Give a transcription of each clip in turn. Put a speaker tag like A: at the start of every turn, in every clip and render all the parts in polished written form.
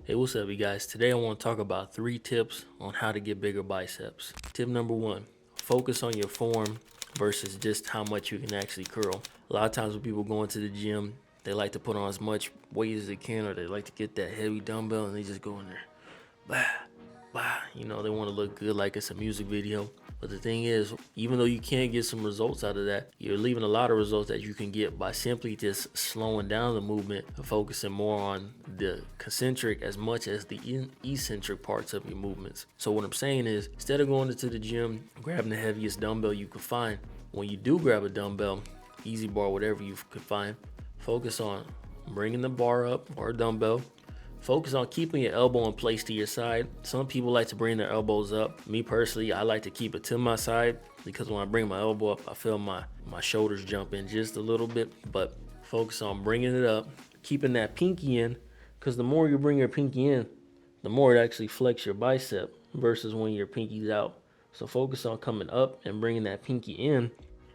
A: Hey, what's up, you guys? Today I want to talk about 3 tips on how to get bigger biceps. Tip number 1, focus on your form versus just how much you can actually curl. A lot of times when people go into the gym, they like to put on as much weight as they can, or they like to get that heavy dumbbell and they just go in there, bah, bah. You know, they want to look good like it's a music video. But the thing is, even though you can get some results out of that, you're leaving a lot of results that you can get by simply just slowing down the movement and focusing more on the concentric as much as the eccentric parts of your movements. So what I'm saying is, instead of going into the gym, grabbing the heaviest dumbbell you can find, when you do grab a dumbbell, easy bar, whatever you can find, focus on bringing the bar up or a dumbbell. Focus on keeping your elbow in place to your side. Some people like to bring their elbows up. Me personally, I like to keep it to my side because when I bring my elbow up, I feel my shoulders jump in just a little bit. But focus on bringing it up, keeping that pinky in, because the more you bring your pinky in, the more it actually flex your bicep versus when your pinky's out. So focus on coming up and bringing that pinky in.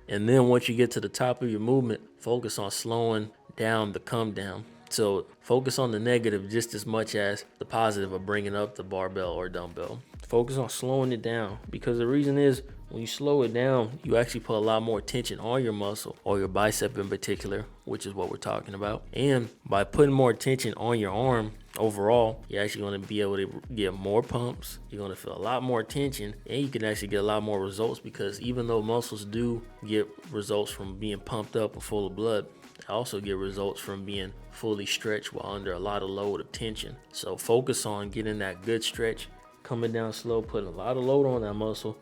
A: And then once you get to the top of your movement, focus on slowing down the come down. So focus on the negative just as much as the positive of bringing up the barbell or dumbbell. Focus on slowing it down, because the reason is when you slow it down, you actually put a lot more tension on your muscle, or your bicep in particular, which is what we're talking about. And by putting more tension on your arm overall, you're actually going to be able to get more pumps. You're going to feel a lot more tension, and you can actually get a lot more results, because even though muscles do get results from being pumped up and full of blood, I also get results from being fully stretched while under a lot of load of tension. So focus on getting that good stretch, coming down slow, putting a lot of load on that muscle,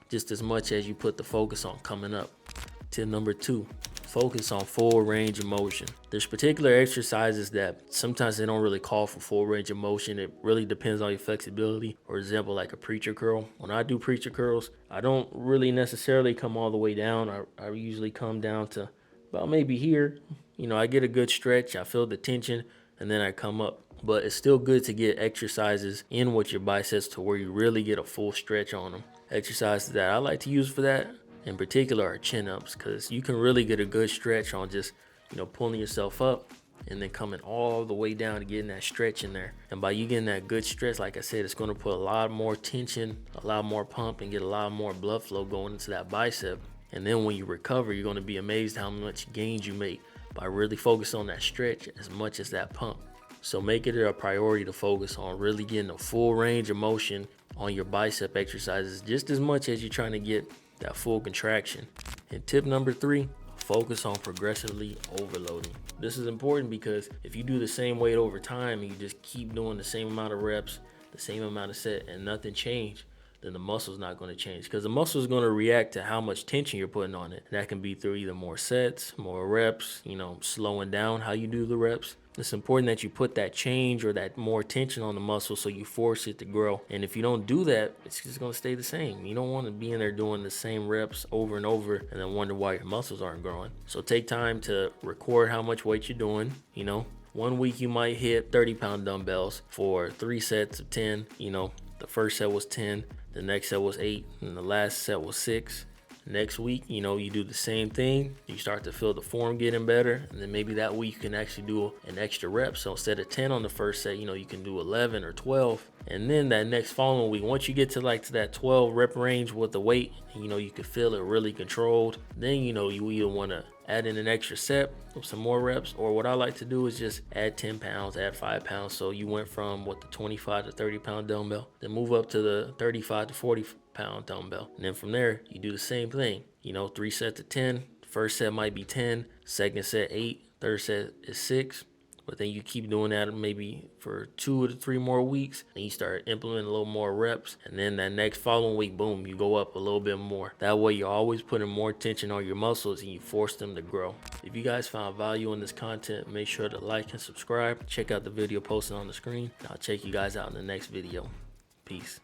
A: just as much as you put the focus on coming up. Tip number 2, focus on full range of motion. There's particular exercises that sometimes they don't really call for full range of motion. It really depends on your flexibility. For example, like a preacher curl. When I do preacher curls, I don't really necessarily come all the way down. I usually come down to about maybe here. You know, I get a good stretch, I feel the tension, and then I come up. But it's still good to get exercises in with your biceps to where you really get a full stretch on them. Exercises that I like to use for that in particular are chin-ups, because you can really get a good stretch on just, pulling yourself up and then coming all the way down to getting that stretch in there. And by you getting that good stretch, like I said, it's going to put a lot more tension, a lot more pump, and get a lot more blood flow going into that bicep. And then when you recover, you're going to be amazed how much gains you make by really focusing on that stretch as much as that pump. So make it a priority to focus on really getting a full range of motion on your bicep exercises just as much as you're trying to get that full contraction. And tip number 3, focus on progressively overloading. This is important because if you do the same weight over time and you just keep doing the same amount of reps, the same amount of set, and nothing changed, then the muscle's not going to change, because the muscle is going to react to how much tension you're putting on it. That can be through either more sets, more reps, slowing down how you do the reps. It's important that you put that change or that more tension on the muscle so you force it to grow. And if you don't do that, it's just going to stay the same. You don't want to be in there doing the same reps over and over and then wonder why your muscles aren't growing. So take time to record how much weight you're doing. 1 week you might hit 30-pound dumbbells for 3 sets of 10. The first set was 10. The next set was 8, and the last set was 6. Next week, you do the same thing. You start to feel the form getting better, and then maybe that week you can actually do an extra rep. So instead of 10 on the first set, you can do 11 or 12. And then that next following week, once you get to that 12 rep range with the weight, you can feel it really controlled. Then, you either want to add in an extra set with some more reps, or what I like to do is just add 10 pounds, add 5 pounds. So you went from the 25 to 30 pound dumbbell, then move up to the 35 to 40 pound dumbbell. And then from there, you do the same thing. 3 sets of 10. First set might be 10, second set 8, third set is 6. But then you keep doing that maybe for 2 to 3 more weeks, and you start implementing a little more reps. And then that next following week, boom, you go up a little bit more. That way you're always putting more tension on your muscles and you force them to grow. If you guys found value in this content, make sure to like and subscribe. Check out the video posted on the screen. I'll check you guys out in the next video. Peace.